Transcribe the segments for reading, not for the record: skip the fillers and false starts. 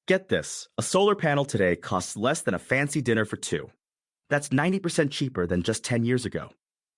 Get this, a solar panel today costs less than a fancy dinner for two. That's 90% cheaper than just 10 years ago.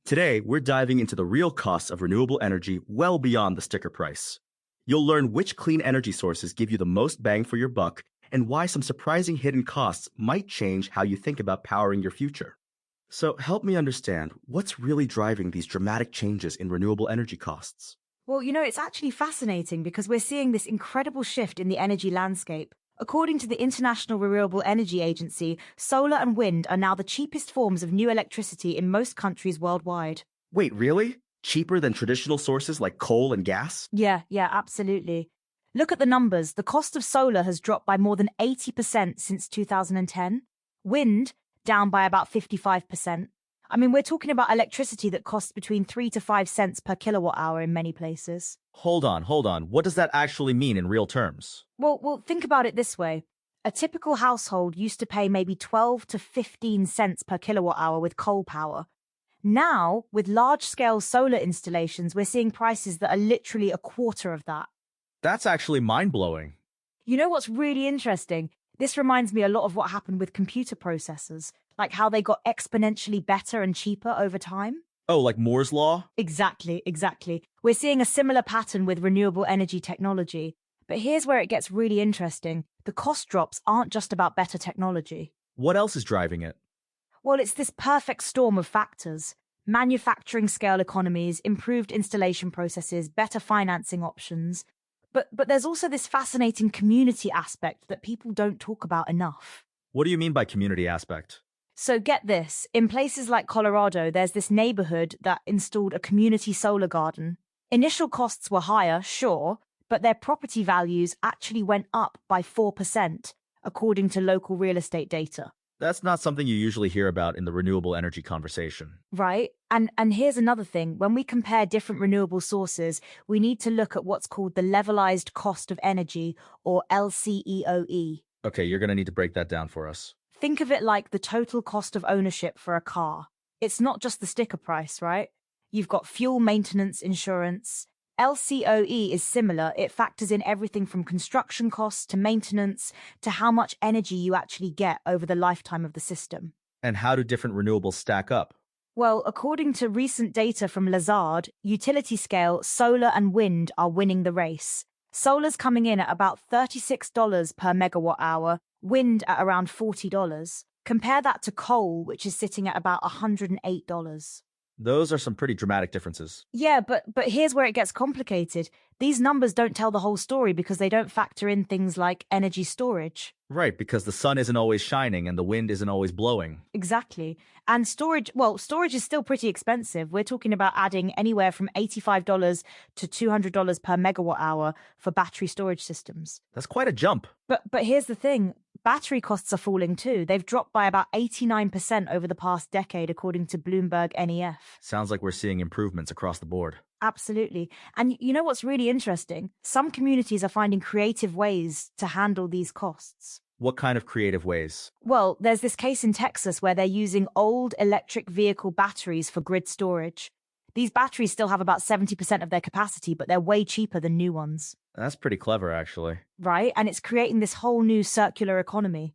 Today, we're diving into the real costs of renewable energy well beyond the sticker price. You'll learn which clean energy sources give you the most bang for your buck and why some surprising hidden costs might change how you think about powering your future. So help me understand, what's really driving these dramatic changes in renewable energy costs? Well, it's actually fascinating because we're seeing this incredible shift in the energy landscape. According to the International Renewable Energy Agency, solar and wind are now the cheapest forms of new electricity in most countries worldwide. Wait, really? Cheaper than traditional sources like coal and gas? Yeah, absolutely. Look at the numbers. The cost of solar has dropped by more than 80% since 2010. Wind, down by about 55%. I mean, we're talking about electricity that costs between 3 to 5 cents per kilowatt hour in many places. Hold on. What does that actually mean in real terms? Well, think about it this way. A typical household used to pay maybe 12 to 15 cents per kilowatt hour with coal power. Now, with large-scale solar installations, we're seeing prices that are literally a quarter of that. That's actually mind-blowing. You know what's really interesting? This reminds me a lot of what happened with computer processors, like how they got exponentially better and cheaper over time. Oh, like Moore's Law? Exactly. We're seeing a similar pattern with renewable energy technology. But here's where it gets really interesting. The cost drops aren't just about better technology. What else is driving it? Well, it's this perfect storm of factors. Manufacturing scale economies, improved installation processes, better financing options. But there's also this fascinating community aspect that people don't talk about enough. What do you mean by community aspect? So get this, in places like Colorado, there's this neighborhood that installed a community solar garden. Initial costs were higher, sure, but their property values actually went up by 4%, according to local real estate data. That's not something you usually hear about in the renewable energy conversation. Right. And here's another thing. When we compare different renewable sources, we need to look at what's called the levelized cost of energy, or LCEOE. Okay, you're going to need to break that down for us. Think of it like the total cost of ownership for a car. It's not just the sticker price, right? You've got fuel, maintenance, insurance. LCOE is similar. It factors in everything from construction costs to maintenance to how much energy you actually get over the lifetime of the system. And how do different renewables stack up? Well, according to recent data from Lazard, utility scale, solar and wind are winning the race. Solar's coming in at about $36 per megawatt hour, wind at around $40. Compare that to coal, which is sitting at about $108. Those are some pretty dramatic differences. Yeah, but here's where it gets complicated. These numbers don't tell the whole story because they don't factor in things like energy storage. Right, because the sun isn't always shining and the wind isn't always blowing. Exactly. And storage is still pretty expensive. We're talking about adding anywhere from $85 to $200 per megawatt hour for battery storage systems. That's quite a jump. But here's the thing. Battery costs are falling too. They've dropped by about 89% over the past decade, according to Bloomberg NEF. Sounds like we're seeing improvements across the board. Absolutely. And you know what's really interesting? Some communities are finding creative ways to handle these costs. What kind of creative ways? Well, there's this case in Texas where they're using old electric vehicle batteries for grid storage. These batteries still have about 70% of their capacity, but they're way cheaper than new ones. That's pretty clever, actually. Right? And it's creating this whole new circular economy.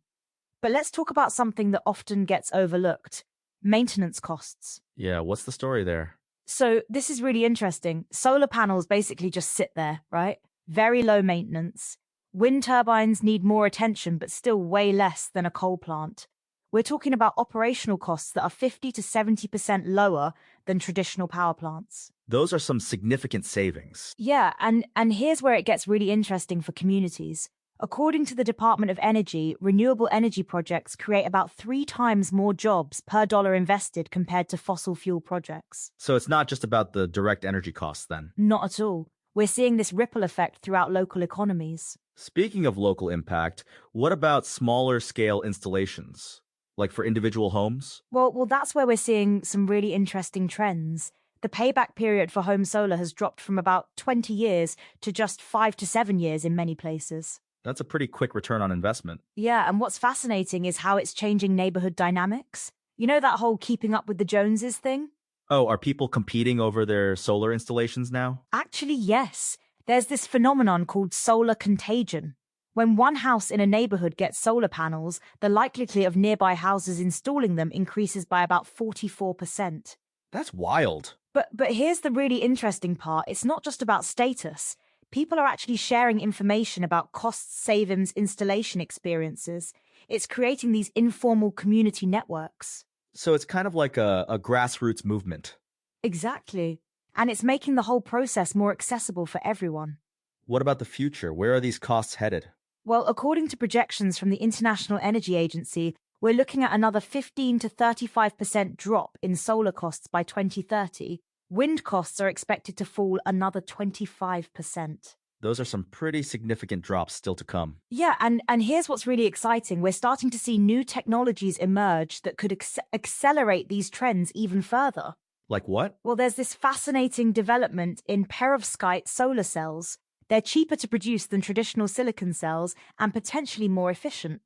But let's talk about something that often gets overlooked. Maintenance costs. Yeah, what's the story there? So this is really interesting. Solar panels basically just sit there, right? Very low maintenance. Wind turbines need more attention, but still way less than a coal plant. We're talking about operational costs that are 50 to 70% lower than traditional power plants. Those are some significant savings. Yeah, and here's where it gets really interesting for communities. According to the Department of Energy, renewable energy projects create about 3 times more jobs per dollar invested compared to fossil fuel projects. So it's not just about the direct energy costs then? Not at all. We're seeing this ripple effect throughout local economies. Speaking of local impact, what about smaller scale installations? Like for individual homes? Well, that's where we're seeing some really interesting trends. The payback period for home solar has dropped from about 20 years to just 5 to 7 years in many places. That's a pretty quick return on investment. Yeah, and what's fascinating is how it's changing neighborhood dynamics. You know that whole keeping up with the Joneses thing? Oh, are people competing over their solar installations now? Actually, yes. There's this phenomenon called solar contagion. When one house in a neighborhood gets solar panels, the likelihood of nearby houses installing them increases by about 44%. That's wild. But here's the really interesting part. It's not just about status. People are actually sharing information about cost savings installation experiences. It's creating these informal community networks. So it's kind of like a grassroots movement. Exactly. And it's making the whole process more accessible for everyone. What about the future? Where are these costs headed? Well, according to projections from the International Energy Agency, we're looking at another 15 to 35% drop in solar costs by 2030. Wind costs are expected to fall another 25%. Those are some pretty significant drops still to come. Yeah, and here's what's really exciting. We're starting to see new technologies emerge that could accelerate these trends even further. Like what? Well, there's this fascinating development in perovskite solar cells. They're cheaper to produce than traditional silicon cells and potentially more efficient.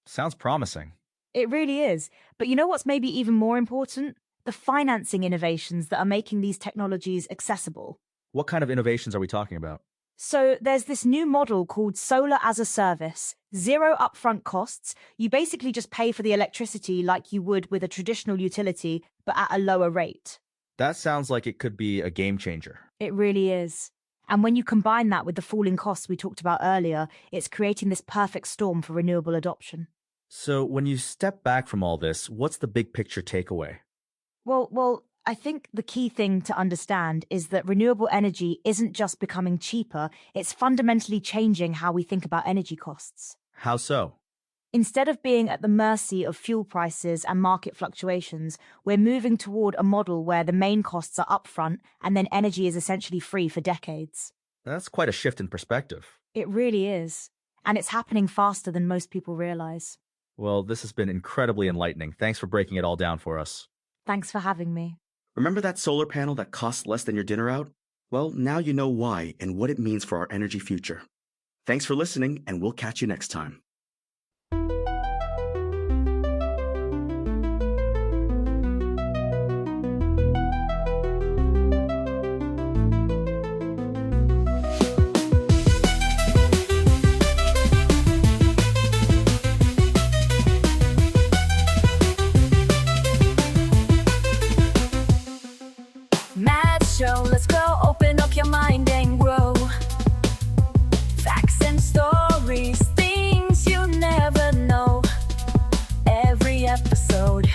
Sounds promising. It really is. But you know what's maybe even more important? The financing innovations that are making these technologies accessible. What kind of innovations are we talking about? So there's this new model called Solar as a Service. Zero upfront costs. You basically just pay for the electricity like you would with a traditional utility, but at a lower rate. That sounds like it could be a game changer. It really is. And when you combine that with the falling costs we talked about earlier, it's creating this perfect storm for renewable adoption. So when you step back from all this, what's the big picture takeaway? Well, I think the key thing to understand is that renewable energy isn't just becoming cheaper, it's fundamentally changing how we think about energy costs. How so? Instead of being at the mercy of fuel prices and market fluctuations, we're moving toward a model where the main costs are upfront and then energy is essentially free for decades. That's quite a shift in perspective. It really is. And it's happening faster than most people realize. Well, this has been incredibly enlightening. Thanks for breaking it all down for us. Thanks for having me. Remember that solar panel that costs less than your dinner out? Well, now you know why and what it means for our energy future. Thanks for listening, and we'll catch you next time. Mad show, let's go, open up your mind and grow. Facts and stories, things you never know. Every episode,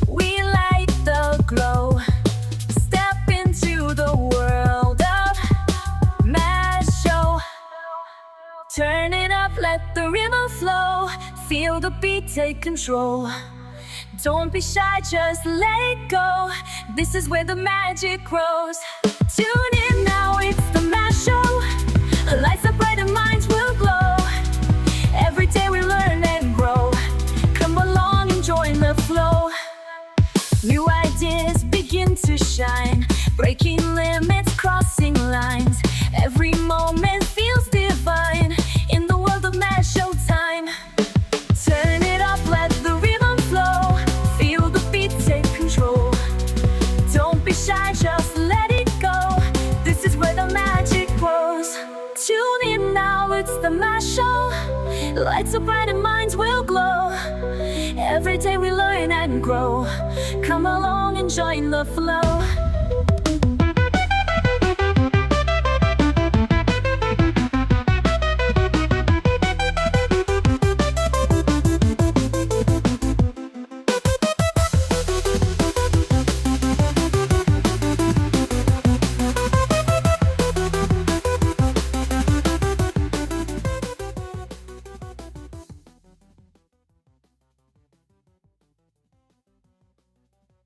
we light the glow. Step into the world of Mad Show. Turn it up, let the rhythm flow. Feel the beat, take control. Don't be shy, just let it go. This is where the magic grows. Tune in now, it's the Mad Show. Lights up bright and minds will glow. Every day we learn and grow. Come along and join the flow. New ideas begin to shine. Breaking limits, crossing lines. Every moment feels divine. In the world of Mad Show time. Turn it up, let the rhythm flow. Feel the beat, take control. Don't be shy, just let it go. This is where the magic grows. Tune in now, it's the Mad Show. Lights up bright and minds will glow. Every day we learn and grow. Come along and join the flow.